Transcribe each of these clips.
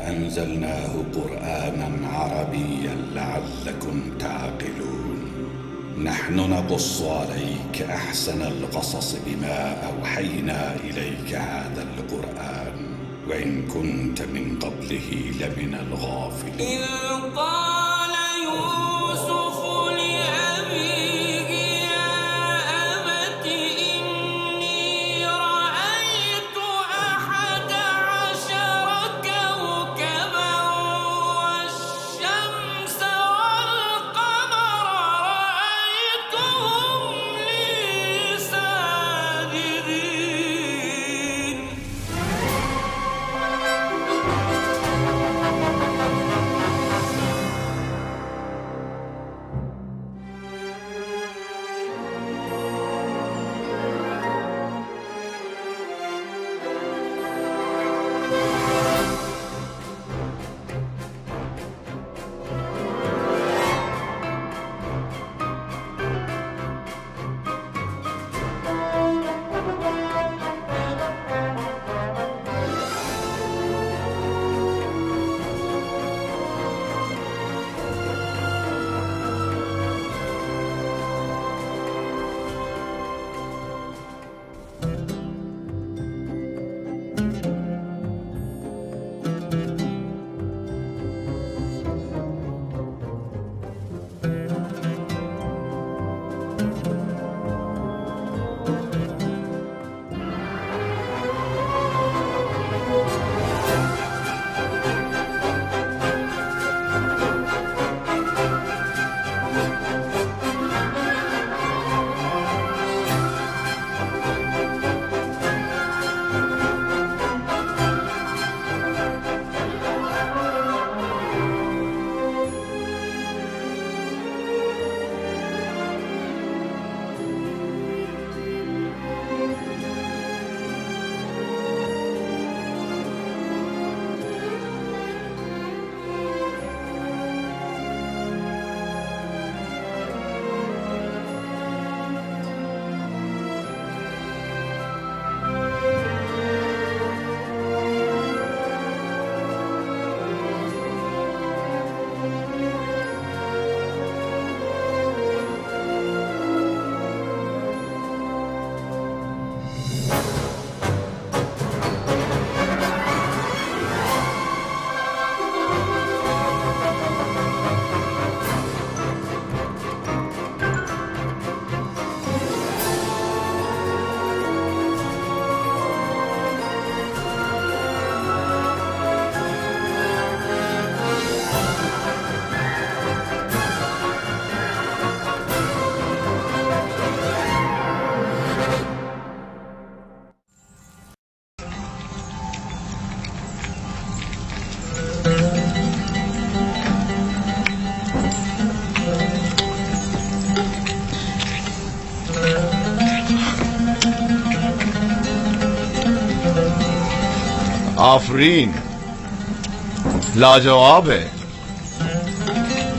أنزلناه قرآنا عربيا لعلكم تعقلون. نحن نقص عليك أحسن القصص بما أوحينا إليك هذا القرآن وإن كنت من قبله لمن الغافلين. إذ قال يوسف لأبيه يا أبت إني رأيت 11 كوكبا والشمس والقمر رأيتهم لي ساجدين. آفرین، لاجواب ہے.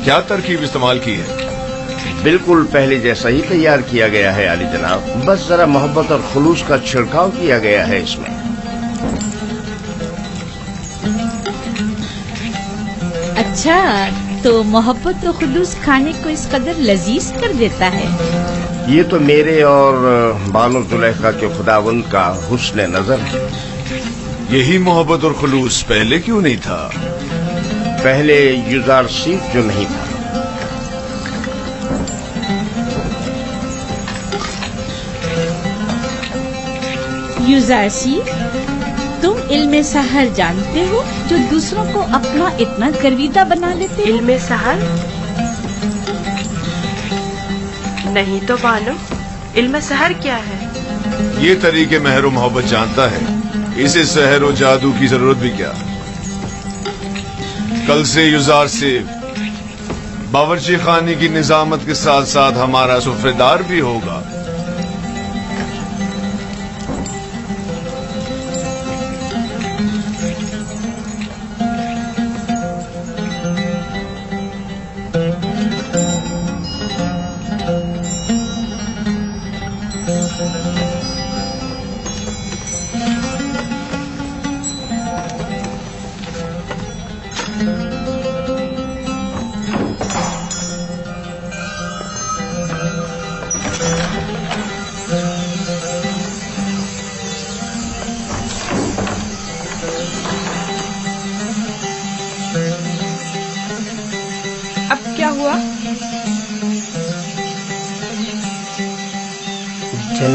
کیا ترکیب استعمال کی ہے؟ بالکل پہلے جیسا ہی تیار کیا گیا ہے عالی جناب، بس ذرا محبت اور خلوص کا چھڑکاؤ کیا گیا ہے اس میں. اچھا، تو محبت و خلوص کھانے کو اس قدر لذیذ کر دیتا ہے. یہ تو میرے اور بانو زلیخا کے خداوند کا حسن نظر ہے. یہی محبت اور خلوص پہلے کیوں نہیں تھا؟ پہلے یوزار سیف جو نہیں تھا. یوزارسی، تم علم سحر جانتے ہو جو دوسروں کو اپنا اتنا گرویدہ بنا لیتے ہو؟ علم سحر نہیں تو بانو، علم سحر کیا ہے؟ یہ طریقے مہر و محبت جانتا ہے، اسے سحر و جادو کی ضرورت بھی کیا. کل سے یوزار سیف باورچی خانے کی نظامت کے ساتھ ساتھ ہمارا سفرےدار بھی ہوگا.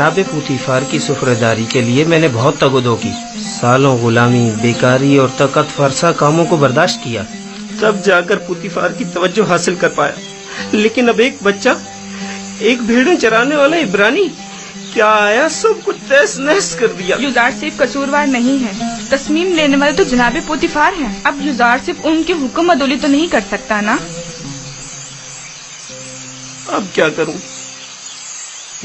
جناب پوتیفار کی سفرداری کے لیے میں نے بہت تگ و دو کی، سالوں غلامی، بیکاری اور طاقت فرسا کاموں کو برداشت کیا، تب جا کر پوتیفار کی توجہ حاصل کر پایا۔ لیکن اب ایک بچہ، ایک بھیڑیں چرانے والا عبرانی کیا آیا، سب کچھ تہس نہس کر دیا۔ یوزار صرف قصوروار نہیں ہے، تصمیم لینے والے تو جناب پوتیفار ہیں۔ اب یوزار صرف ان کے حکم عدولی تو نہیں کر سکتا نا۔ اب کیا کروں؟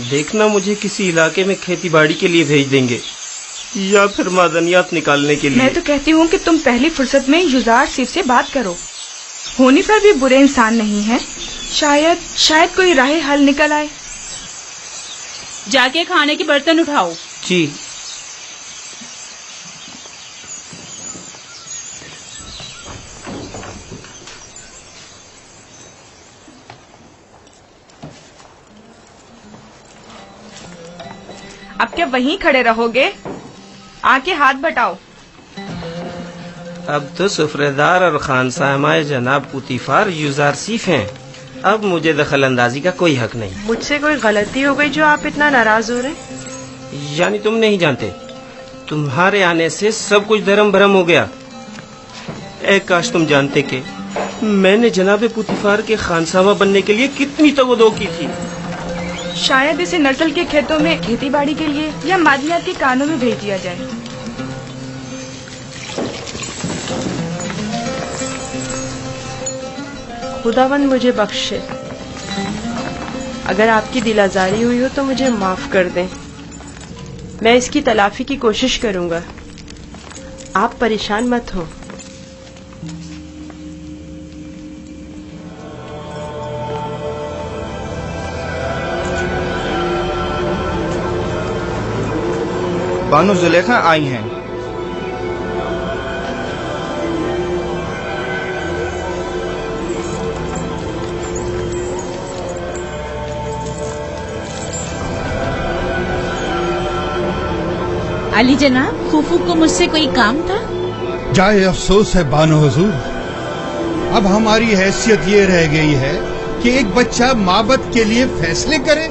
دیکھنا مجھے کسی علاقے میں کھیتی باڑی کے لیے بھیج دیں گے یا پھر معدنیات نکالنے کے لیے۔ میں تو کہتی ہوں کہ تم پہلی فرصت میں یوزار صرف سے بات کرو، ہونی پر بھی برے انسان نہیں ہے، شاید کوئی راہ حل نکل آئے۔ جا کے کھانے کے برتن اٹھاؤ۔ جی۔ اب کیا وہیں کھڑے رہو گے؟ آ کے ہاتھ بٹاؤ۔ اب تو سفردار اور خانسامہ جناب پوتیفار یوزارسیف ہیں، اب مجھے دخل اندازی کا کوئی حق نہیں۔ مجھ سے کوئی غلطی ہو گئی جو آپ اتنا ناراض ہو رہے ہیں؟ یعنی تم نہیں جانتے، تمہارے آنے سے سب کچھ دھرم بھرم ہو گیا۔ اے کاش تم جانتے کہ میں نے جناب پوتیفار کے خانسامہ بننے کے لیے کتنی تگ و دو کی تھی۔ شاید اسے نسل کے کھیتوں میں کھیتی باڑی کے لیے یا معدنیات کے کانوں میں بھیج دیا جائے۔ خداوند مجھے بخشے، اگر آپ کی دل آزاری ہوئی ہو تو مجھے معاف کر دیں، میں اس کی تلافی کی کوشش کروں گا، آپ پریشان مت ہوں۔ بانو زلیخا آئی ہیں۔ علی جناب، پھوپھو کو مجھ سے کوئی کام تھا؟ جائے افسوس ہے بانو حضور، اب ہماری حیثیت یہ رہ گئی ہے کہ ایک بچہ معبد کے لیے فیصلے کرے۔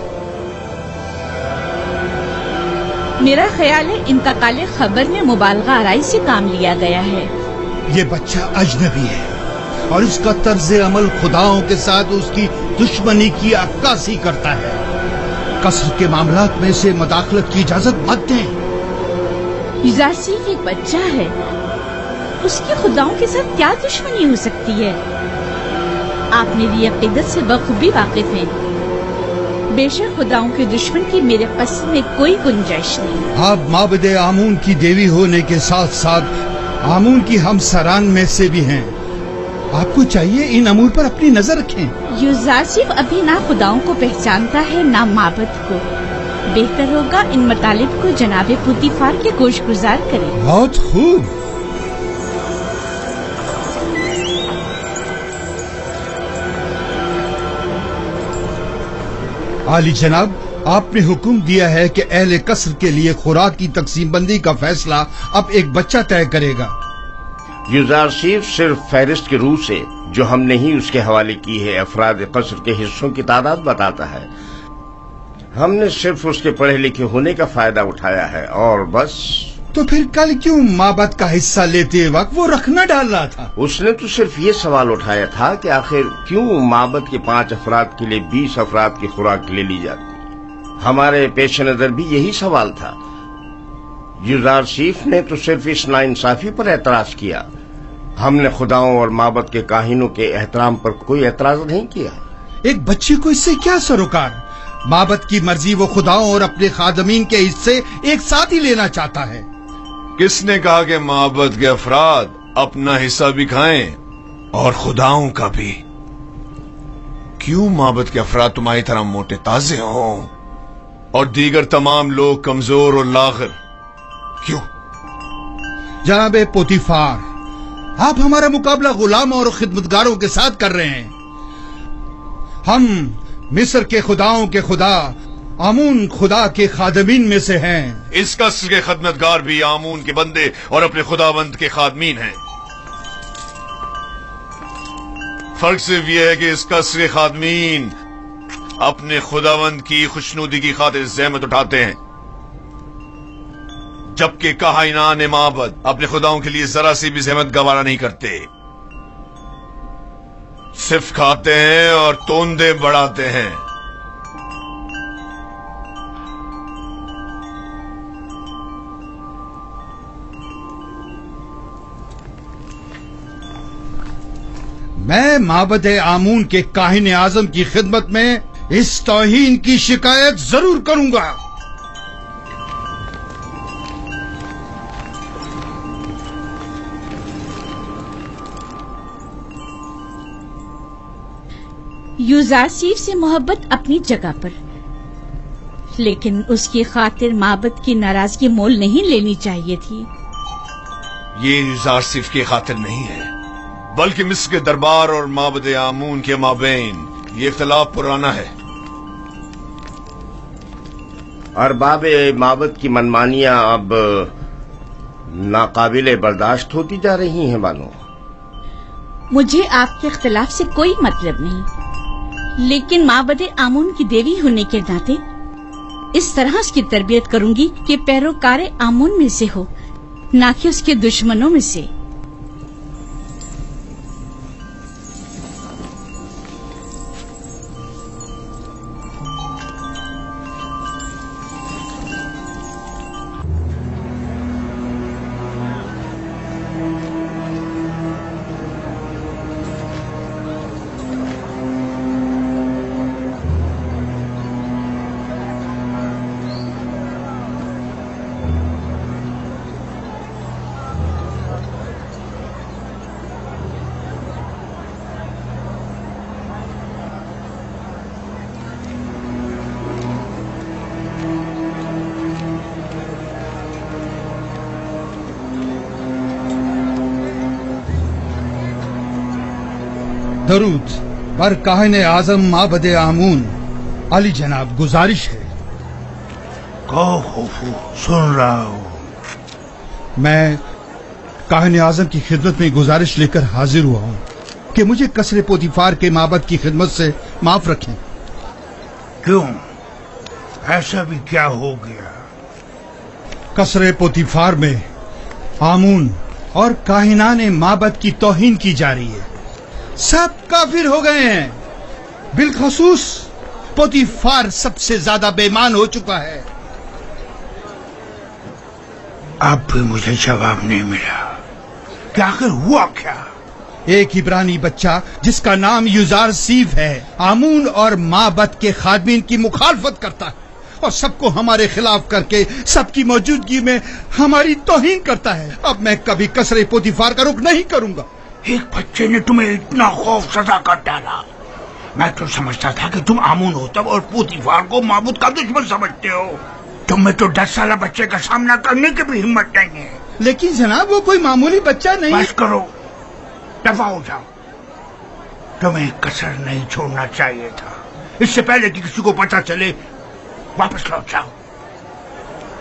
میرا خیال ہے انتقال خبر میں مبالغہ آرائی سے کام لیا گیا ہے۔ یہ بچہ اجنبی ہے اور اس کا طرز عمل خداؤں کے ساتھ اس کی دشمنی کی عکاسی کرتا ہے۔ قصر کے معاملات میں اسے مداخلت کی اجازت مت دیں۔ یوزارسیف ایک بچہ ہے، اس کی خداؤں کے ساتھ کیا دشمنی ہو سکتی ہے؟ آپ میری عقیدت سے بخوبی واقف ہیں، بے شک خداؤں کے دشمن کی میرے قصد میں کوئی گنجائش نہیں۔ آپ معبد آمون کی دیوی ہونے کے ساتھ ساتھ آمون کی ہمسران میں سے بھی ہیں، آپ کو چاہیے ان امور پر اپنی نظر رکھیں۔ یوزارسیف ابھی نہ خداؤں کو پہچانتا ہے نہ معبد کو، بہتر ہوگا ان مطالب کو جناب پوتیفار کے گوش گزار کریں۔ بہت خوب۔ عالی جناب، آپ نے حکم دیا ہے کہ اہل قصر کے لیے خوراک کی تقسیم بندی کا فیصلہ اب ایک بچہ طے کرے گا۔ یوزارسیف صرف فہرست کے روح سے جو ہم نے ہی اس کے حوالے کی ہے افراد قصر کے حصوں کی تعداد بتاتا ہے، ہم نے صرف اس کے پڑھے لکھے ہونے کا فائدہ اٹھایا ہے اور بس۔ تو پھر کل کیوں معبد کا حصہ لیتے وقت وہ رکھنا ڈال رہا تھا؟ اس نے تو صرف یہ سوال اٹھایا تھا کہ آخر کیوں معبد کے 5 افراد کے لیے 20 افراد کی خوراک لے لی جاتی۔ ہمارے پیش نظر بھی یہی سوال تھا۔ یوزارسیف نے تو صرف اس ناانصافی پر اعتراض کیا، ہم نے خداؤں اور معبد کے کاہنوں کے احترام پر کوئی اعتراض نہیں کیا۔ ایک بچے کو اس سے کیا سروکار؟ معبد کی مرضی وہ خداؤں اور اپنے خادمین کے حصے ایک ساتھ ہی لینا چاہتا ہے۔ کس نے کہا کہ معبد کے افراد اپنا حصہ بھی کھائیں اور خداؤں کا بھی؟ کیوں معبد کے افراد تمہاری طرح موٹے تازے ہوں اور دیگر تمام لوگ کمزور اور لاغر؟ کیوں؟ جناب پوتیفار، آپ ہمارا مقابلہ غلاموں اور خدمتگاروں کے ساتھ کر رہے ہیں۔ ہم مصر کے خداؤں کے خدا آمون خدا کے خادمین میں سے ہیں۔ اس قصر کے خدمتگار بھی آمون کے بندے اور اپنے خداوند کے خادمین ہیں۔ فرق صرف یہ ہے کہ اس قصر کے خادمین अपने खुदावंद की खुशनुदी की खातिर ज़हमत उठाते हैं, जबकि काहिनान माबद अपने खुदाओं के लिए जरा सी भी ज़हमत गवारा नहीं करते, सिर्फ खाते हैं और तोंदे बढ़ाते हैं। मैं माबद आमून के काहिन आजम की खिदमत में इस तौहीन की शिकायत जरूर करूंगा। यूजारसीफ से मोहब्बत अपनी जगह पर, लेकिन उसकी खातिर माबद की नाराजगी मोल नहीं लेनी चाहिए थी। ये यूजारसीफ की खातिर नहीं है, बल्कि मिस्र के दरबार और माबद आमून के माबैन ये इख्तिलाफ पुराना है। अरबाब माबद की मनमानियां अब नाकाबिले बर्दाश्त होती जा रही हैं बानो। मुझे आपके इख्तिलाफ से कोई मतलब नहीं, लेकिन माबद आमून की देवी होने के नाते इस तरह उसकी तरबियत करूंगी कि पैरोकार आमून में से हो, ना कि उसके दुश्मनों में से। दरूद बर काहिन आजम माबद आमून। अली जनाब, गुजारिश है। कहो खूफू, सुन रहा हूँ। मैं काहिन आजम की खिदमत में गुजारिश लेकर हाजिर हुआ हूँ कि मुझे कसरे पोतीफार के माबद की खिदमत से माफ रखें। क्यों? ऐसा भी क्या हो गया? कसरे पोतीफार में आमून और काहिनान माबद की तौहीन की जा रही है। सब काफिर हो गए हैं, बिलखसूस पोतीफार सबसे ज्यादा बेईमान हो चुका है। अब भी मुझे जवाब नहीं मिला कि आखिर हुआ क्या? एक इब्रानी बच्चा जिसका नाम यूजारसीफ है, आमून और माबद के खादमीन की मुखालफत करता है और सबको हमारे खिलाफ करके सबकी मौजूदगी में हमारी तौहीन करता है। अब मैं कभी कसरे पोतीफार का रुख नहीं करूंगा। एक बच्चे ने तुम्हें इतना खौफ सजा कर डाला। मैं तो समझता था कि तुम आमून होतब और पोतीफार को माबूद का दुश्मन समझते हो। तुम्हें तो 10 साल बच्चे का सामना करने की भी हिम्मत नहीं है। लेकिन जनाब, वो कोई मामूली बच्चा नहीं। बस करो, दफा हो जाओ। तुम्हें कसर नहीं छोड़ना चाहिए था। इससे पहले कि किसी को पता चले वापस लौट जाओ।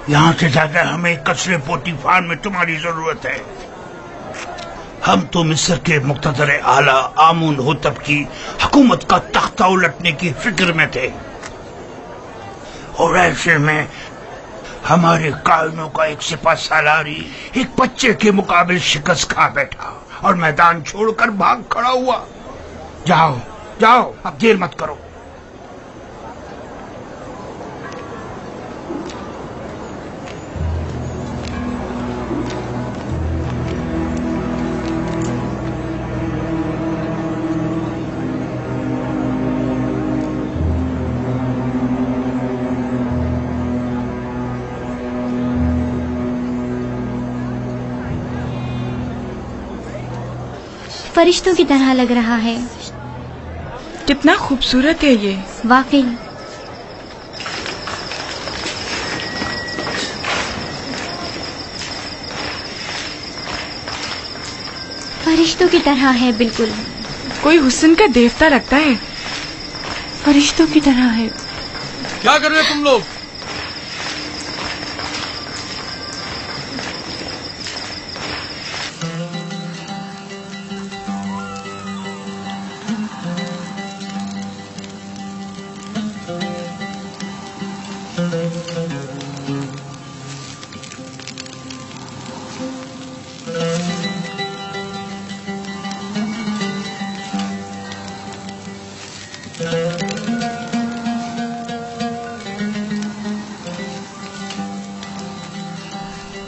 यहाँ से ज्यादा हमें कसरे पोतीफार में तुम्हारी जरूरत है। हम तो मिस्र के मुक्तदर आला आमून होतब की हुकूमत का तख्ता उलटने की फिक्र में थे, और ऐसे में हमारे कायनों का एक सिपा सालारी एक बच्चे के मुकाबले शिकस्त खा बैठा और मैदान छोड़कर भाग खड़ा हुआ। जाओ जाओ, अब देर मत करो। फरिश्तों की तरह लग रहा है। कितना खूबसूरत है ये। वाकई। फरिश्तों की तरह है, बिल्कुल। कोई हुस्न का देवता लगता है। फरिश्तों की तरह है। क्या कर रहे हो तुम लोग?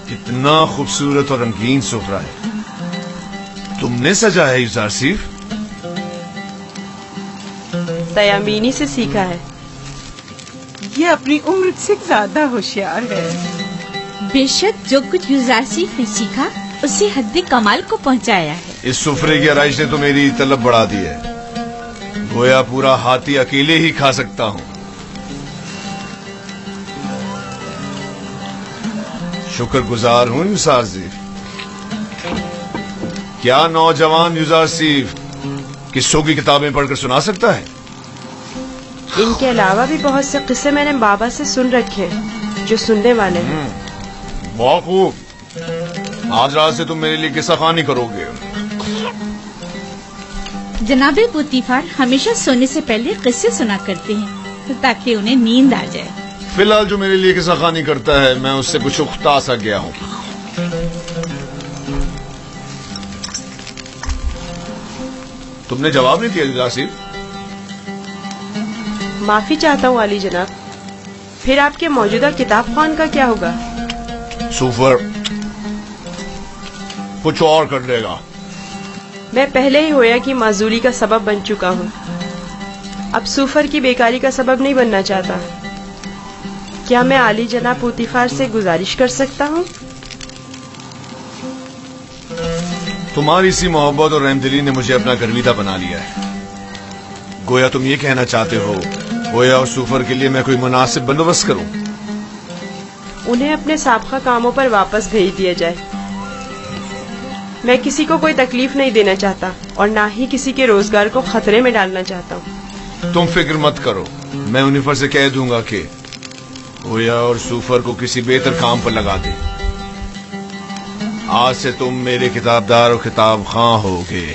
कितना खूबसूरत और रंगीन सुफरा है। तुमने सजा है यूजारसीफ? तयामीनी से सीखा है। ये अपनी उम्र से ज्यादा होशियार है। बेशक जो कुछ यूजारसीफ ने सीखा उसे हद्द कमाल को पहुंचाया है। इस सुफरे की आराइश ने तो मेरी तलब बढ़ा दी है। गोया पूरा हाथी अकेले ही खा सकता हूँ। शुक्रगुजार हूँ यूजारसीफ। क्या नौजवान यूजारसीफ किस्सों की किताबें पढ़कर सुना सकता है? इनके अलावा भी बहुत से किस्से मैंने बाबा से सुन रखे हैं जो सुनने वाले हैं। बहुत खूब। आज रात से तुम मेरे लिए किस्सा कहानी करोगे। जनाबे पुतीफार हमेशा सोने से पहले किस्से सुना करते हैं ताकि उन्हें नींद आ जाए। फिलहाल जो मेरे लिए किस्सा कहानी करता है मैं उससे कुछ उख्ता सा गया हूँ। तुमने जवाब नहीं दिया यूजारसीफ। माफी चाहता हूँ आली जनाब। फिर आपके मौजूदा किताब खान का क्या होगा? सुफर कुछ और कर लेगा। मैं पहले ही होया की माजूरी का सबब बन चुका हूँ। अब सूफर की बेकारी का सबब नहीं बनना चाहता। क्या मैं आली जनाब पुतीफार से गुजारिश कर सकता हूँ? तुम्हारी सी मोहब्बत और रहमदिली ने मुझे अपना गर्विदा बना लिया है। गोया तुम ये कहना चाहते हो गोया और सूफर के लिए मैं कोई मुनासिब बंदोबस्त करूं। उन्हें अपने साबका कामों पर वापस भेज दिया जाए। मैं किसी को कोई तकलीफ नहीं देना चाहता और ना ही किसी के रोजगार को खतरे में डालना चाहता हूँ। तुम फिक्र मत करो। मैं उन्हीं पर से कह दूंगा कि गोया और सूफर को किसी बेहतर काम पर लगा दे। आज से तुम मेरे किताबदार और किताब खां होगे।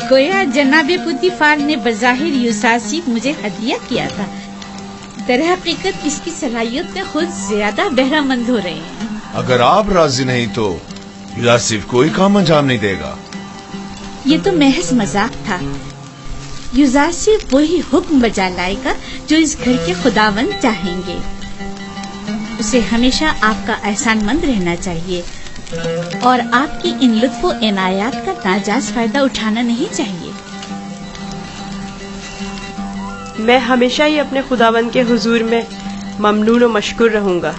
गोया जनाबे पुतीफार ने बज़ाहिर यूजारसीफ मुझे हदिया किया था। दरहकीकत इसकी सलाहियत में खुद ज्यादा बहरामंद हो रहे हैं। अगर आप राजी नहीं तो यूजारसीफ कोई काम अंजाम नहीं देगा। ये तो महज मजाक था। यूजारसीफ वही हुक्म बजा लाएगा जो इस घर के खुदावंद चाहेंगे। उसे हमेशा आपका एहसानमंद रहना चाहिए और आपकी इन लुत्फो इनायात का नाजायज फायदा उठाना नहीं चाहिए। मैं हमेशा ही अपने खुदावंद के हुजूर में ममनून और मशकूर रहूंगा।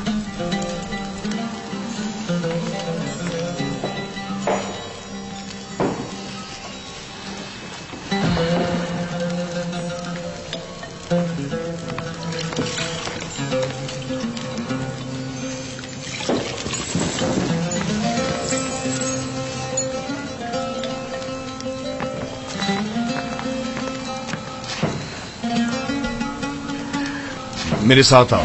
मेरे साथ आओ।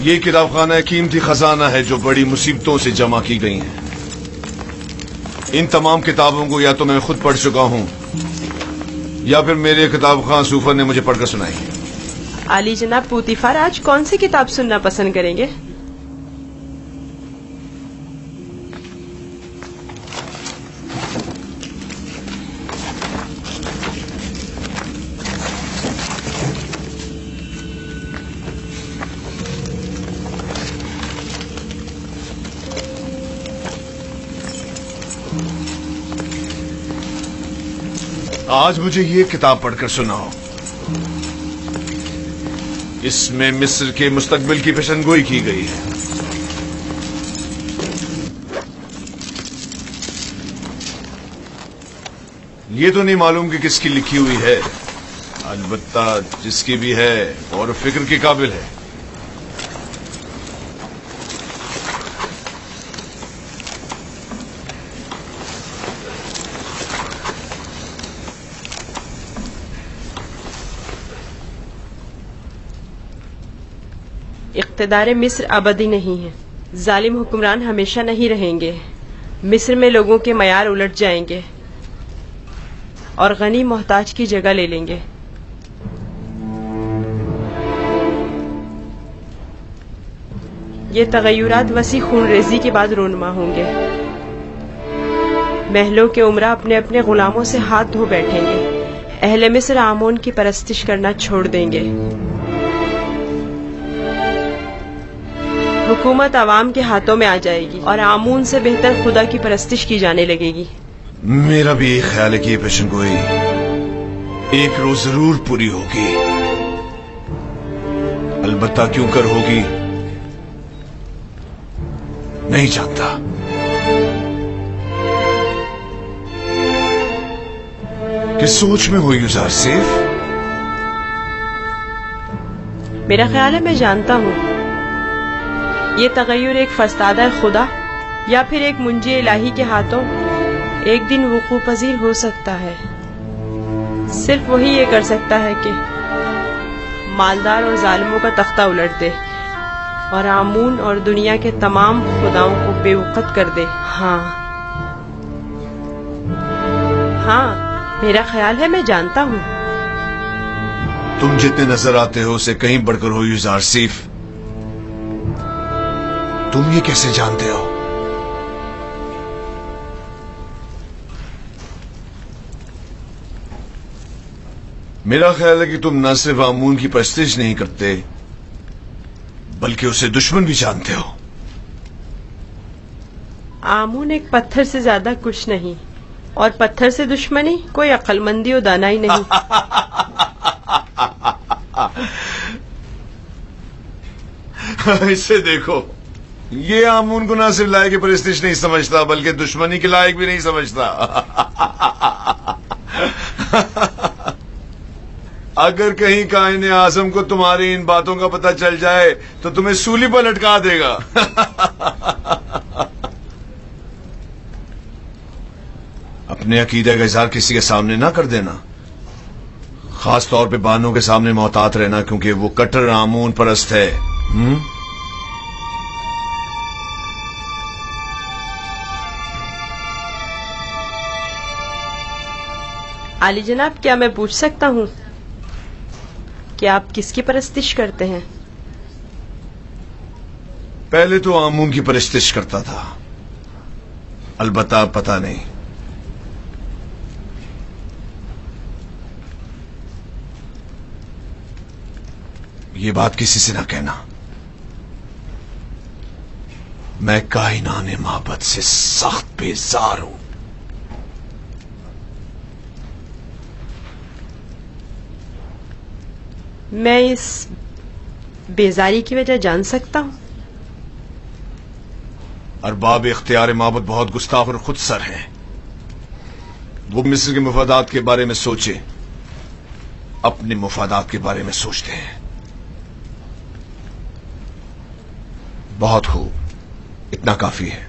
ये किताबखाना कीमती खजाना है जो बड़ी मुसीबतों से जमा की गई है। इन तमाम किताबों को या तो मैं खुद पढ़ चुका हूँ या फिर मेरे किताब खां सूफर ने मुझे पढ़कर सुनाई। आली जनाब पुतीफार आज कौन सी किताब सुनना पसंद करेंगे? आज मुझे ये किताब पढ़कर सुनाओ। इसमें मिस्र के मुस्तकबिल की पेशनगोई की गई है। ये तो नहीं मालूम कि किसकी लिखी हुई है, अलबत्ता जिसकी भी है और फिक्र के काबिल है। इक़्तिदार मिस्र अबदी नहीं है। जालिम हुक्मरान हमेशा नहीं रहेंगे। मिस्र में लोगों के मयार उलट जाएंगे اور غنی محتاج کی جگہ لے لیں گے. یہ تغیرات وسیع خون ریزی کے بعد رونما ہوں گے. محلوں کے عمرہ اپنے اپنے غلاموں سے ہاتھ دھو بیٹھیں گے. اہل مصر آمون کی پرستش کرنا چھوڑ دیں گے. حکومت عوام کے ہاتھوں میں آ جائے گی اور آمون سے بہتر خدا کی پرستش کی جانے لگے گی. میرا بھی ایک خیال ہے کہ یہ پیشن گوئی ایک روز ضرور پوری ہوگی. البتہ کیوں کر ہوگی نہیں جانتا. کس سوچ میں ہوئی یوزار سیف؟ میرا خیال ہے میں جانتا ہوں. یہ تغیر ایک فرستادہ خدا یا پھر ایک منجی الہی کے ہاتھوں ایک دن وقوع پذیر ہو سکتا ہے. صرف وہی یہ کر سکتا ہے کہ مالدار اور ظالموں کا تختہ الٹ دے اور آمون اور دنیا کے تمام خداؤں کو بے وقت کر دے. ہاں میرا خیال ہے میں جانتا ہوں. تم جتنے نظر آتے ہو اسے کہیں بڑھ کر ہو یوزار سیف. تم یہ کیسے جانتے ہو؟ میرا خیال ہے کہ تم نہ صرف آمون کی پرستش نہیں کرتے بلکہ اسے دشمن بھی جانتے ہو. آمون ایک پتھر سے زیادہ کچھ نہیں اور پتھر سے دشمنی کوئی عقل مندی و دانائی نہیں. اسے دیکھو یہ آمون کو نہ صرف لائق پرستش نہیں سمجھتا بلکہ دشمنی کے لائق بھی نہیں سمجھتا. اگر کہیں کائن اعظم کو تمہاری ان باتوں کا پتہ چل جائے تو تمہیں سولی پر لٹکا دے گا. اپنے عقیدے کا اظہار کسی کے سامنے نہ کر دینا. خاص طور پہ بانوں کے سامنے محتاط رہنا کیونکہ وہ کٹر آمون پرست ہے. عالی جناب کیا میں پوچھ سکتا ہوں کہ آپ کس کی پرستش کرتے ہیں؟ پہلے تو آمون کی پرستش کرتا تھا البتہ پتہ نہیں. یہ بات کسی سے نہ کہنا. میں کائنان معبد سے سخت بیزار ہوں. میں اس بیزاری کی وجہ جان سکتا ہوں؟ ارباب اختیار معبد بہت گستاخ اور خود سر ہیں. وہ مصر کے مفادات کے بارے میں سوچے اپنے مفادات کے بارے میں سوچتے ہیں. بہت خوب اتنا کافی ہے.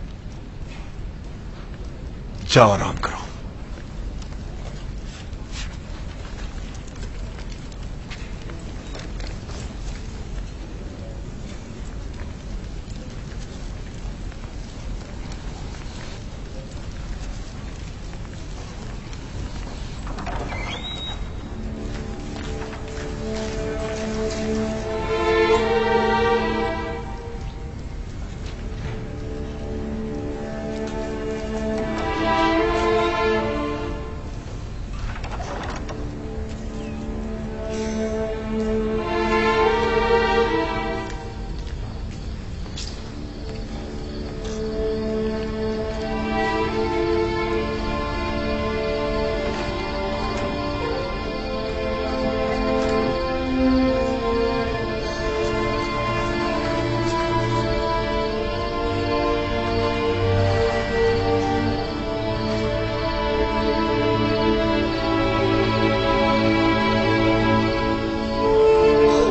جاؤ آرام کرو.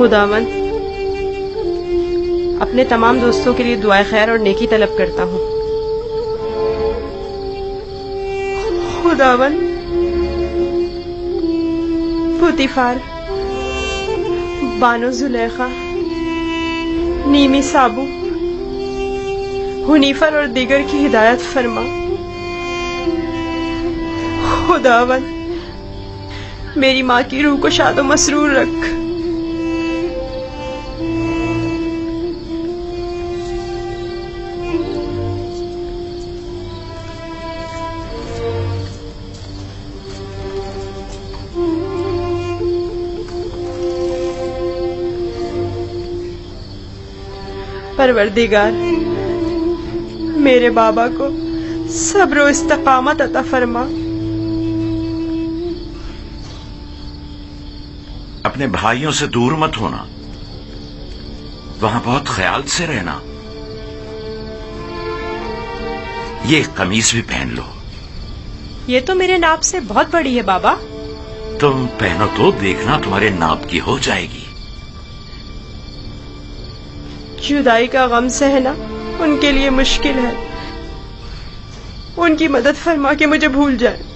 خداوند اپنے تمام دوستوں کے لیے دعائے خیر اور نیکی طلب کرتا ہوں. خداوند پوتیفار، بانو زلیخا، نیمی سابو، حنیفر اور دیگر کی ہدایت فرما. خداوند मेरी माँ की रूह को शादो मसरूर रख। परवरदिगार, मेरे बाबा को सब्र और इस्तकामत अता फरमा। अपने भाइयों से दूर मत होना, वहां बहुत ख्याल से रहना। ये कमीज भी पहन लो। ये तो मेरे नाप से बहुत बड़ी है बाबा। तुम पहनो तो देखना तुम्हारे नाप की हो जाएगी। जुदाई का गम सहना उनके लिए मुश्किल है। उनकी मदद फरमा के मुझे भूल जाए।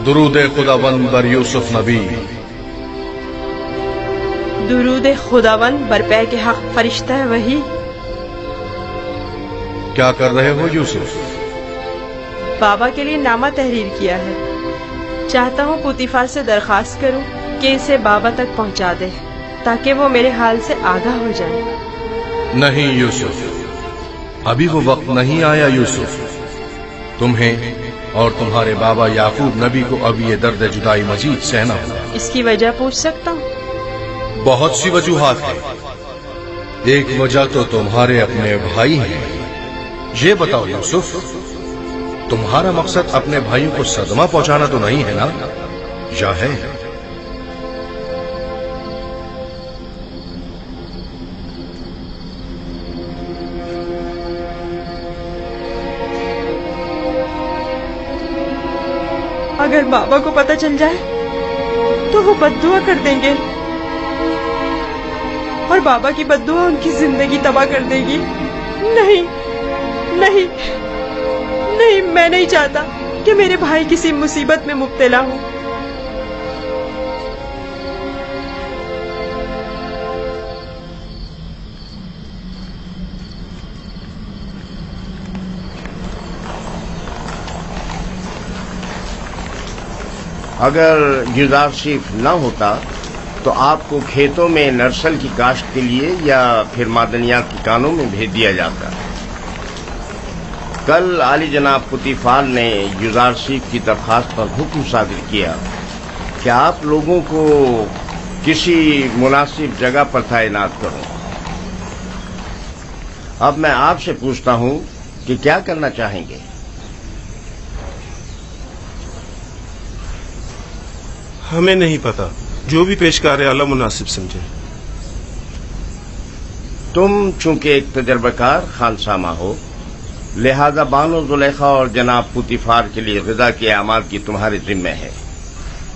दुरूद खुदावंद बर यूसुफ नबी। दुरूद खुदावंद बरपै के हक फरिश्ता है वही। क्या कर रहे हो यूसुफ? बाबा के लिए नामा तहरीर किया है। चाहता हूँ पुतीफार से दरखास्त करूँ कि इसे बाबा तक पहुँचा दे, ताकि वो मेरे हाल से आगाह हो जाए। नहीं यूसुफ, अभी वो वक्त नहीं आया यूसुफ। तुम्हें और तुम्हारे बाबा याकूब नबी को अभी ये दर्द जुदाई मजीद सहना होगा। इसकी वजह पूछ सकता हूँ? बहुत सी वजूहात है। एक वजह तो तुम्हारे अपने भाई हैं। ये बताओ यूसुफ, तुम्हारा मकसद अपने भाइयों को सदमा पहुंचाना तो नहीं है ना, या है? अगर बाबा को पता चल जाए तो वो बद्दुआ कर देंगे, और बाबा की बद्दुआ उनकी जिंदगी तबाह कर देगी। नहीं नहीं नहीं, मैं नहीं चाहता कि मेरे भाई किसी मुसीबत में मुब्तला हो। अगर गुजार शीफ न होता तो आपको खेतों में नर्सल की काश्त के लिए या फिर मादनियात की कानों में भेज दिया जाता। कल आली जनाब पुतीफार ने गुजार शीफ की दरखास्त पर हुक्म सादिर किया कि आप लोगों को किसी मुनासिब जगह पर तैनात करूं। अब मैं आपसे पूछता हूं कि क्या करना चाहेंगे? हमें नहीं पता, जो भी पेशकार आला मुनासिब समझे। तुम चूंकि एक तजर्बाकार खानसामा हो, लिहाजा बानो जुलेखा और जनाब पुतीफार के लिए ग़िज़ा के अमाल की तुम्हारे जिम्मे है,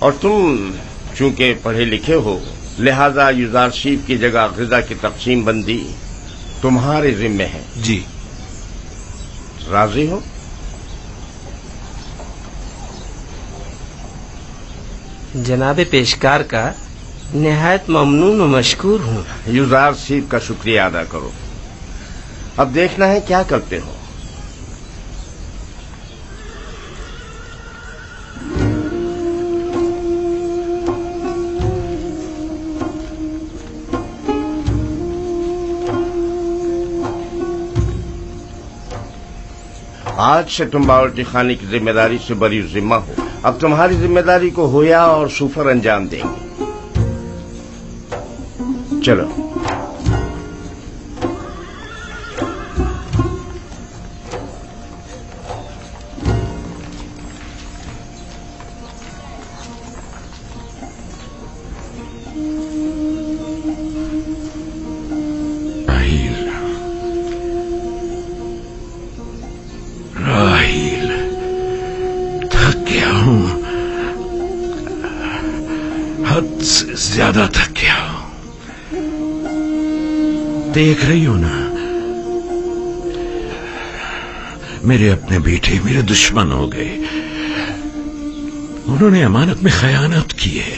और तुम चूंकि पढ़े लिखे हो, लिहाजा युजार शीफ की जगह ग़िज़ा की तकसीम बंदी तुम्हारे जिम्मे है। जी। राजी हो? जनाब पेशकार का निहायत ममनून और मशकूर हूँ। युजार शीफ का शुक्रिया अदा करो। अब देखना है क्या करते हो। आज से तुम बावर्ची खाने की जिम्मेदारी से बरी जिम्मा हो। अब तुम्हारी जिम्मेदारी को होया और सुफर अंजाम देंगे। चलो। राहील, थक गया हूं। हद से ज्यादा थक गया हूं। देख रही हो ना, मेरे अपने बेटे मेरे दुश्मन हो गए। उन्होंने अमानत में खयानत की है।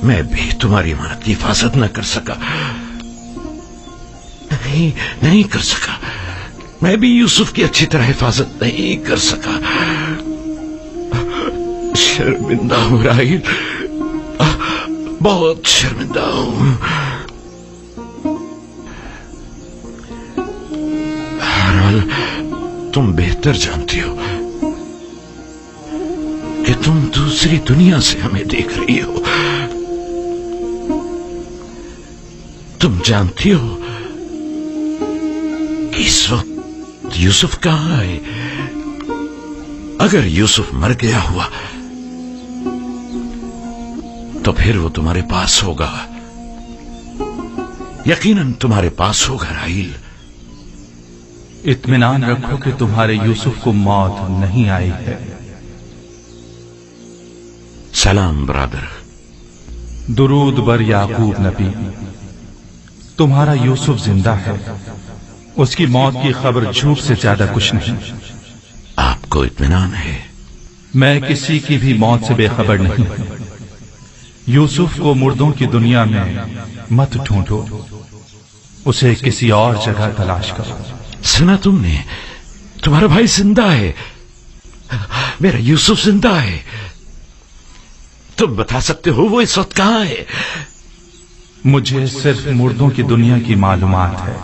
मैं भी तुम्हारी अमानत की हिफाजत न कर सका, नहीं कर सका। मैं भी यूसुफ की अच्छी तरह हिफाजत नहीं कर सका। शर्मिंदा हूं राहिल, बहुत शर्मिंदा हूं। बहरहाल तुम बेहतर जानती हो कि तुम दूसरी दुनिया से हमें देख रही हो। तुम जानती हो कि इस वक्त यूसुफ कहां है। अगर यूसुफ मर गया हुआ तो फिर वो तुम्हारे पास होगा, यकीनन तुम्हारे पास होगा राहील। इत्मीनान रखो कि तुम्हारे यूसुफ को मौत नहीं आई है। सलाम ब्रदर। दुरूद बर याकूब नबी। तुम्हारा यूसुफ जिंदा है, उसकी मौत की खबर झूठ से ज्यादा कुछ नहीं। आपको इत्मीनान है? मैं किसी की भी मौत से बेखबर नहीं। यूसुफ को मुर्दों की दुनिया में मत ढूंढो, उसे किसी और जगह तलाश करो। सुना तुमने? तुम्हारा भाई जिंदा है, मेरा यूसुफ जिंदा है। तुम बता सकते हो वो इस वक्त कहां है? मुझे सिर्फ मुर्दों की दुनिया की मालूमात है।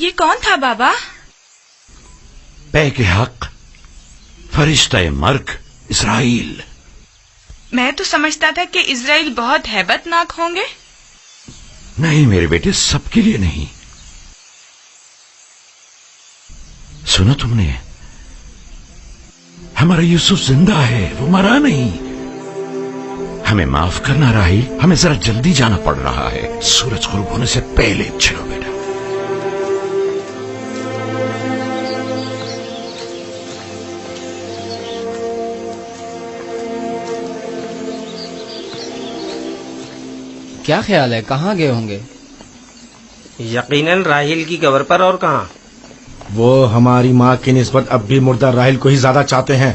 ये कौन था बाबा? पे के हक फरिश्ता मर्ग इस्राइल। मैं तो समझता था कि इजराइल बहुत हैबतनाक होंगे। नहीं मेरे बेटे, सबके लिए नहीं। सुना तुमने? हमारा यूसुफ जिंदा है, वो मरा नहीं। हमें माफ करना राहील, हमें जरा जल्दी जाना पड़ रहा है। सूरज गुरूब होने से पहले चलो बेटा। क्या ख्याल है, कहाँ गए होंगे? यकीनन राहिल की कब्र पर, और कहाँ। वो हमारी माँ की निस्बत अब भी मुर्दा राहिल को ही ज्यादा चाहते हैं।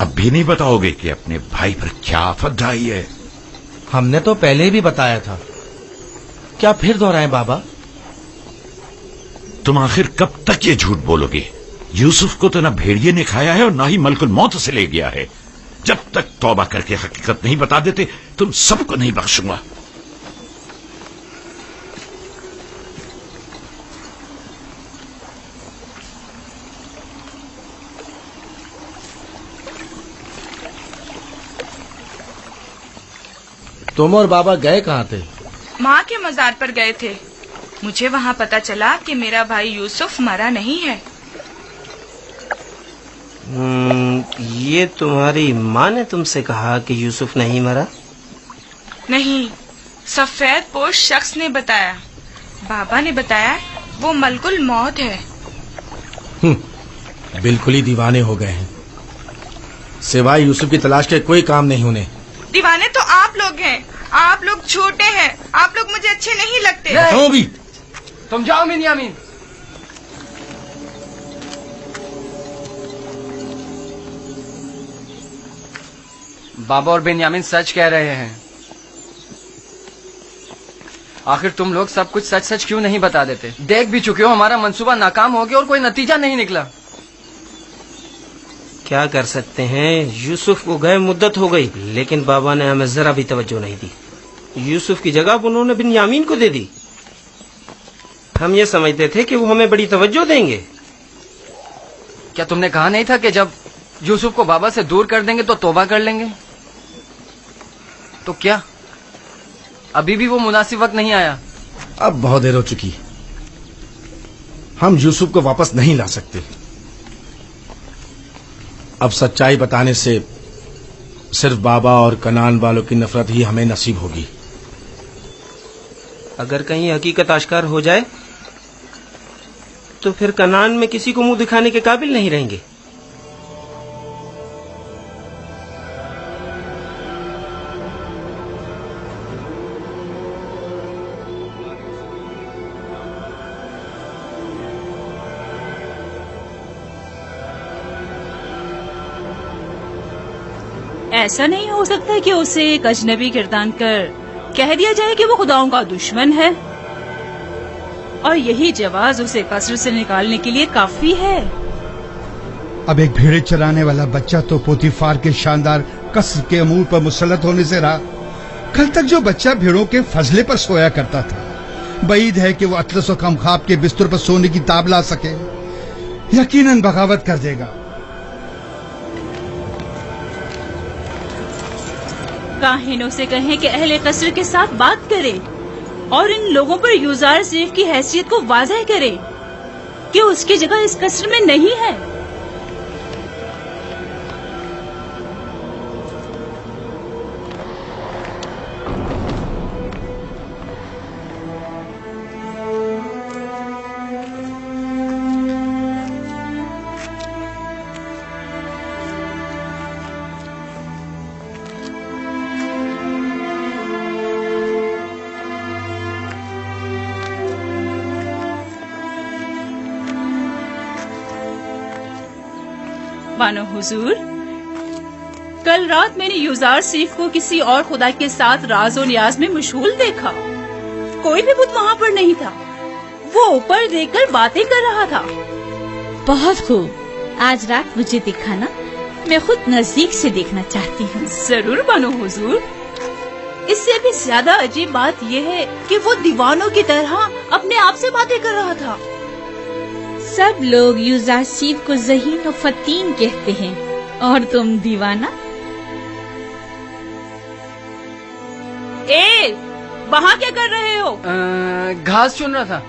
अब भी नहीं बताओगे कि अपने भाई पर क्या आफत ढाई है? हमने तो पहले भी बताया था, क्या फिर दोहराएं बाबा? तुम आखिर कब तक ये झूठ बोलोगे? यूसुफ को तो ना भेड़िए ने खाया है और ना ही मलकुल मौत से ले गया है। जब तक तौबा करके हकीकत नहीं बता देते तुम सबको नहीं बख्शूंगा। तुम और बाबा गए कहाँ थे? माँ के मजार पर गए थे। मुझे वहाँ पता चला कि मेरा भाई यूसुफ मरा नहीं है। ये तुम्हारी माँ ने तुमसे कहा कि यूसुफ नहीं मरा? नहीं, सफेद पोश शख्स ने बताया। बाबा ने बताया वो मलकुल मौत है। बिल्कुल ही दीवाने हो गए हैं। सिवाय यूसुफ की तलाश के कोई काम नहीं उन्हें। दीवाने तो आप लोग हैं। आप लोग छोटे हैं, आप लोग मुझे अच्छे नहीं लगते। नहीं। भी तुम जाओ बिन्यामीन। बाबा और बिन्यामीन सच कह रहे हैं। आखिर तुम लोग सब कुछ सच सच क्यों नहीं बता देते? देख भी चुके हो हमारा मंसूबा नाकाम हो गया और कोई नतीजा नहीं निकला। क्या कर सकते हैं, यूसुफ को गए मुद्दत हो गई, लेकिन बाबा ने हमें जरा भी तवज्जो नहीं दी। यूसुफ की जगह उन्होंने बिन्यामीन को दे दी। हम ये समझते थे कि वो हमें बड़ी तवज्जो देंगे। क्या तुमने कहा नहीं था कि जब यूसुफ को बाबा से दूर कर देंगे तो तौबा कर लेंगे? तो क्या अभी भी वो मुनासिब वक्त नहीं आया? अब बहुत देर हो चुकी। ہم یوسف کو واپس نہیں لا سکتے. اب سچائی بتانے سے صرف بابا اور کنان والوں کی نفرت ہی ہمیں نصیب ہوگی. اگر کہیں حقیقت آشکار ہو جائے تو پھر کنان میں کسی کو منہ دکھانے کے قابل نہیں رہیں گے. ایسا نہیں ہو سکتا کہ اسے ایک اجنبی گردان کر کہہ دیا جائے کہ وہ خداؤں کا دشمن ہے اور یہی جواز اسے قصر سے نکالنے کے لیے کافی ہے. اب ایک بھیڑے چلانے والا بچہ تو پوتیفار کے شاندار قصر کے امور پر مسلط ہونے سے رہا. کل تک جو بچہ بھیڑوں کے فضلے پر سویا کرتا تھا، بعید ہے کہ وہ اطلس و کمخاب کے بستر پر سونے کی تاب لا سکے. یقیناً بغاوت کر دے گا. کاہنوں سے کہیں کہ اہل قصر کے ساتھ بات کرے اور ان لوگوں پر یوزار سیف کی حیثیت کو واضح کرے کہ اس کی جگہ اس قصر میں نہیں ہے. بانو حضور، کل رات میں نے یوزار سیف کو کسی اور خدا کے ساتھ راز و نیاز میں مشغول دیکھا. کوئی بھی بت وہاں پر نہیں تھا. وہ اوپر دیکھ کر باتیں کر رہا تھا. بہت خوب، آج رات مجھے دکھانا، میں خود نزدیک سے دیکھنا چاہتی ہوں. ضرور بانو حضور. اس سے بھی زیادہ عجیب بات یہ ہے کہ وہ دیوانوں کی طرح اپنے آپ سے باتیں کر رہا تھا. سب لوگ یوزار سیف کو ذہین و فتین کہتے ہیں اور تم دیوانہ. وہاں کیا کر رہے ہو؟ گھاس چن رہا تھا.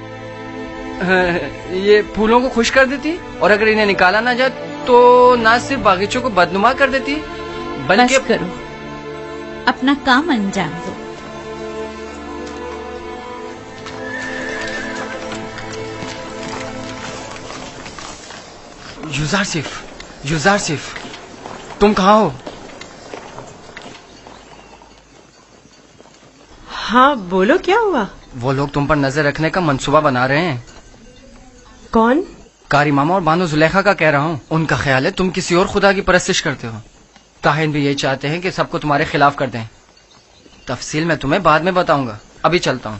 یہ پھولوں کو خوش کر دیتی اور اگر انہیں نکالا نہ جائے تو نہ صرف باغیچوں کو بدنما کر دیتی بلکہ بس کرو، اپنا کام انجام دو. یوزار صیف، تم کہاں ہو؟ ہاں بولو، کیا ہوا؟ وہ لوگ تم پر نظر رکھنے کا منصوبہ بنا رہے ہیں. کون؟ کاری ماما اور بانو زلیخا کا کہہ رہا ہوں. ان کا خیال ہے تم کسی اور خدا کی پرستش کرتے ہو. کاہن بھی یہی چاہتے ہیں کہ سب کو تمہارے خلاف کر دیں. تفصیل میں تمہیں بعد میں بتاؤں گا، ابھی چلتا ہوں.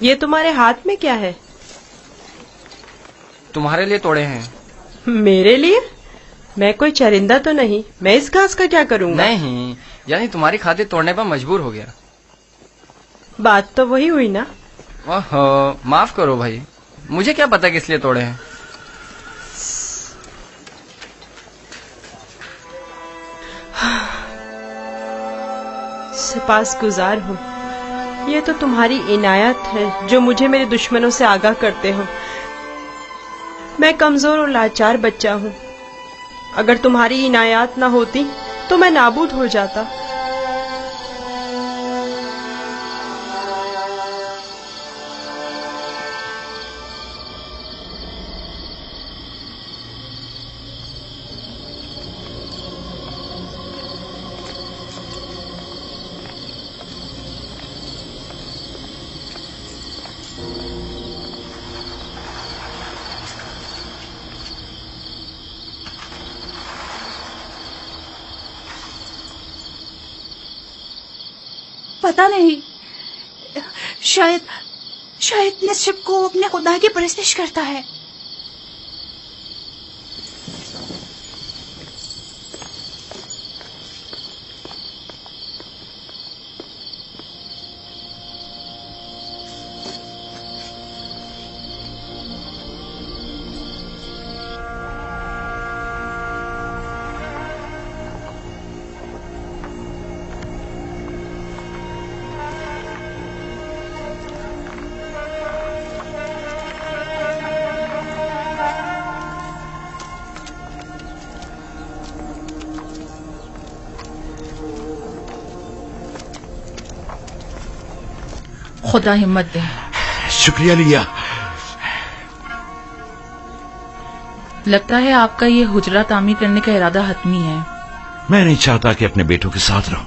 یہ تمہارے ہاتھ میں کیا ہے؟ تمہارے لیے توڑے ہیں. میرے لیے؟ میں کوئی چرندہ تو نہیں، میں اس گھاس کا کیا کروں گا؟ نہیں، یعنی تمہاری خاطر توڑنے پر مجبور ہو گیا. بات تو وہی ہوئی نا. معاف کرو بھائی، مجھے کیا پتا کس لیے توڑے ہیں. سپاس گزار ہوں. یہ تو تمہاری عنایت ہے جو مجھے میرے دشمنوں سے آگاہ کرتے ہو. میں کمزور اور لاچار بچہ ہوں. اگر تمہاری عنایات نہ ہوتی تو میں نابود ہو جاتا. پتا نہیں، شاید نصب کو اپنے خدا کی پرستش کرتا ہے. खुदा हिम्मत दे। शुक्रिया लिया। लगता है आपका ये हुजरा तामीर करने का इरादा हतमी है। मैं नहीं चाहता कि अपने बेटों के साथ रहूं।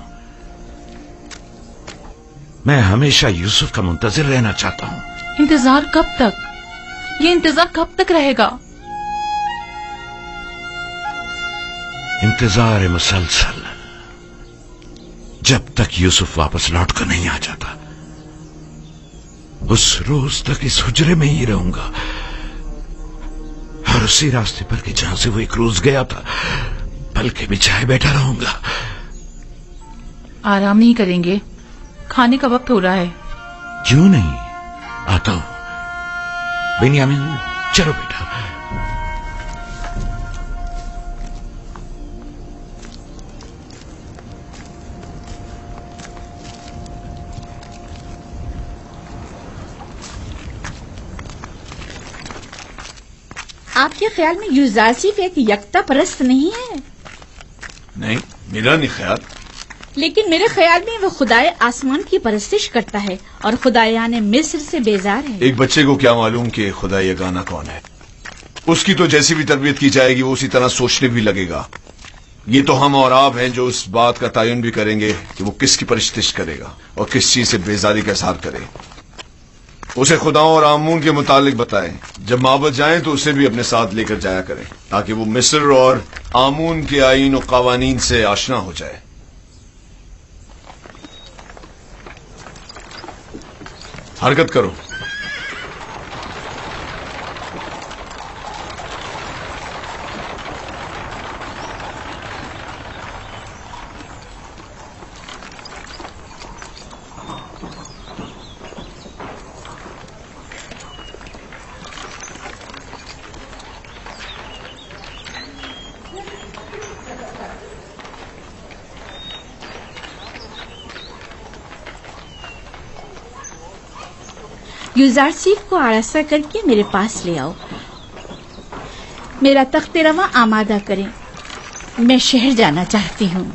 मैं हमेशा यूसुफ का मुंतजिर रहना चाहता हूं। इंतजार कब तक? ये इंतजार कब तक रहेगा? इंतजार मुसलसल, जब तक यूसुफ वापस लौट कर नहीं आ जाता उस रोज तक इस हुजरे में ही रहूंगा और उसी रास्ते पर कि जहां से वो एक रोज गया था पलके बिछाए बैठा रहूंगा। आराम नहीं करेंगे? खाने का वक्त हो रहा है। क्यों नहीं, आता हूं। बेनियामिन चलो बेटा। आपके ख्याल में यूजासिफ एक यकता परस्त नहीं है? नहीं, मेरा नहीं ख्याल। लेकिन मेरे ख्याल में वो खुदाए आसमान की परस्तिश करता है और खुदायाने मिस्र से बेजार है। एक बच्चे को क्या मालूम कि खुदा यगाना कौन है? उसकी तो जैसी भी तरबियत की जाएगी वो उसी तरह सोचने भी लगेगा। ये तो हम और आप हैं जो उस बात का तयन भी करेंगे कि वो किसकी परस्तिश करेगा और किस चीज से बेजारी का इजहार करे। उसे खुदाओं और आमून के मुतालिक बताएं। जब माबद जाएं तो उसे भी अपने साथ लेकर जाया करें ताकि वो मिस्र और आमून के आईन और कवानीन से आशना हो जाए। हरकत करो। यूजारसीफ को आरास्ता करके मेरे पास ले आओ। मेरा तख्ते रवा आमादा करें। मैं शहर जाना चाहती हूँ।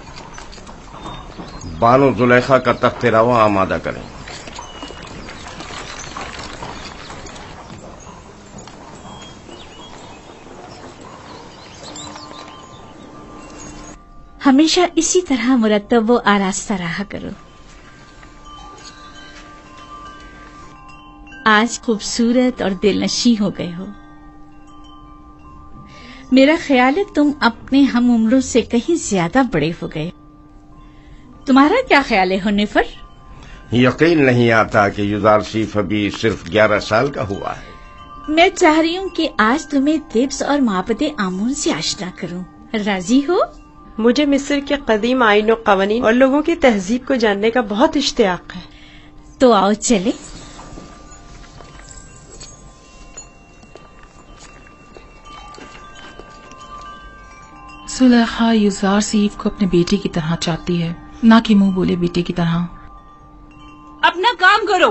बानो जुलेखा का तख्ते रवा आमादा करें। हमेशा इसी तरह मुरत्तब व आरास्ता रहा करो। आज खूबसूरत और दिलनशी हो गए हो। मेरा ख्याल है तुम अपने हम उम्रों से कहीं ज्यादा बड़े हो गए। तुम्हारा क्या ख्याल है हुन्निफर? यकीन नहीं आता कि यूजारसीफ अभी सिर्फ 11 साल का हुआ है। मैं चाह रही हूँ कि आज तुम्हें तिब्स और माबदे आमून से आशना करूँ। राजी हो? मुझे मिस्र के कदीम आईन और कवानीन और लोगों की तहजीब को जानने का बहुत इश्तियाक है। तो आओ चले। सुलेखा यूजारसीफ को अपने बेटे की तरह चाहती है, ना कि मुंह बोले बेटे की तरह। अपना काम करो।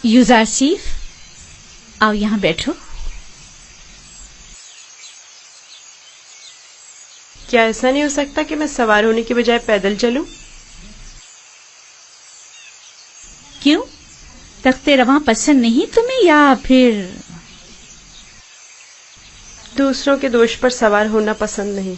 यूजारसीफ, आओ यहाँ बैठो। क्या ऐसा नहीं हो सकता कि मैं सवार होने के बजाय पैदल चलूं? क्यों? तख्ते रवां पसंद नहीं तुम्हें या फिर दूसरों के दोष पर सवार होना पसंद नहीं।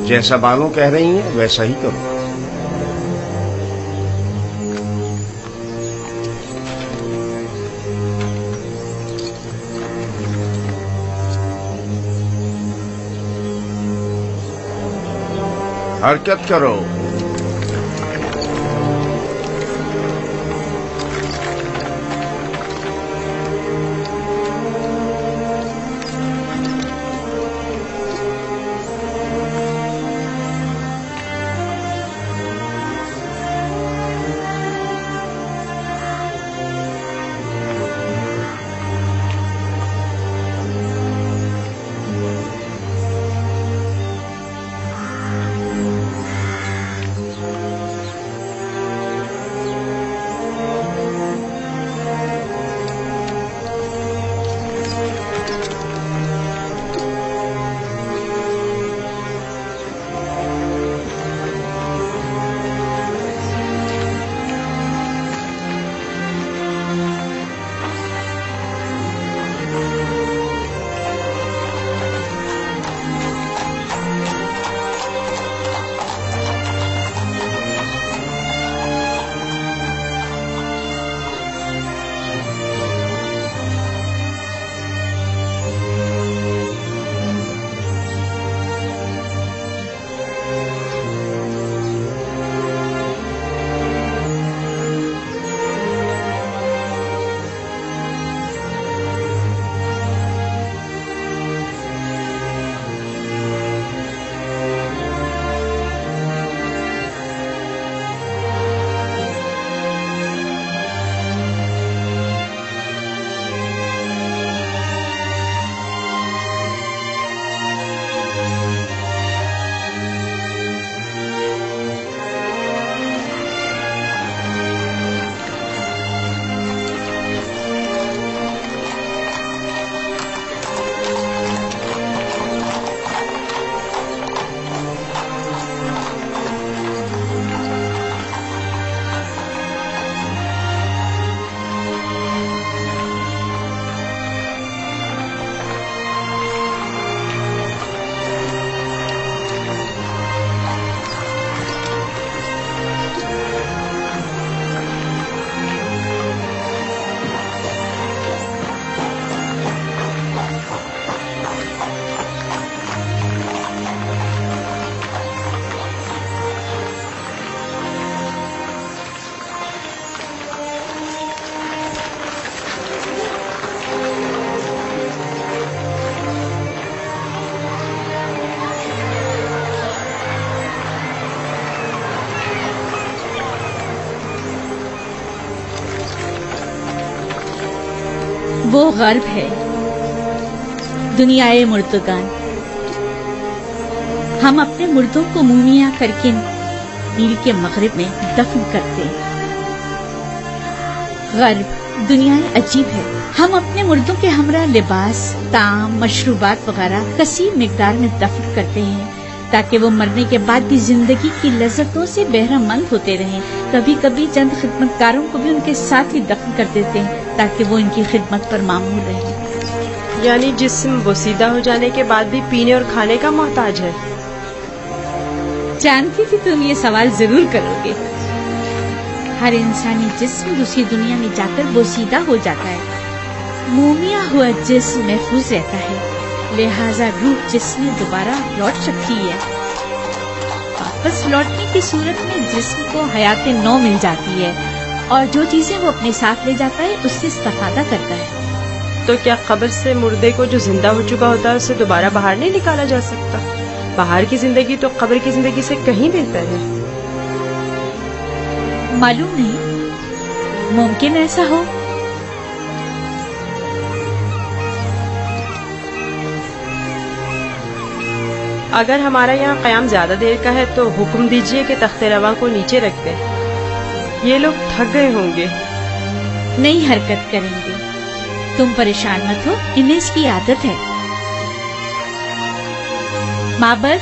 जैसा बानो कह रही हैं वैसा ही करो। हरकत करो। वो गर्ब है, दुनियाए मुर्दगान। हम अपने मुर्दों को मुमिया करके नील के मगरिब में दफन करते हैं। गर्ब दुनियाए अजीब है, हम अपने मुर्दों के हमरा लिबास, ताम, मशरूबात वगैरह कसीर मिकदार में दफन करते हैं ताकि वो मरने के बाद भी जिंदगी की लज्जतों से बहरामंद होते रहें। कभी कभी चंद खिदमतकारों को भी उनके साथ ही दफन कर देते हैं ताकि वो इनकी खिदमत पर मामूल रहें। यानी जिस्म बोसीदा हो जाने के बाद भी पीने और खाने का मोहताज है। जानती थी तुम ये सवाल जरूर करोगे। हर इंसानी जिस्म दूसरी दुनिया में जाकर बोसीदा हो जाता है। मोमिया हुआ जिस्म महफूज रहता है, लिहाजा रूह जिस्म में दोबारा लौट सकती है। वापस लौटने की सूरत में जिस्म को हयात नौ मिल जाती है और जो चीजें वो अपने साथ ले जाता है उससे इस्तेफादा करता है। तो क्या कब्र से मुर्दे को जो जिंदा हो चुका होता है उसे दोबारा बाहर नहीं निकाला जा सकता? बाहर की जिंदगी तो कब्र की जिंदगी से कहीं बेहतर है। मालूम नहीं, मुमकिन ऐसा हो। अगर हमारा यहाँ क़याम ज्यादा देर का है तो हुक्म दीजिए कि तख्ते रवा को नीचे रख दें। ये लोग थक गए होंगे। नहीं हरकत करेंगे, तुम परेशान मत हो, इन्हें इसकी आदत है। माबद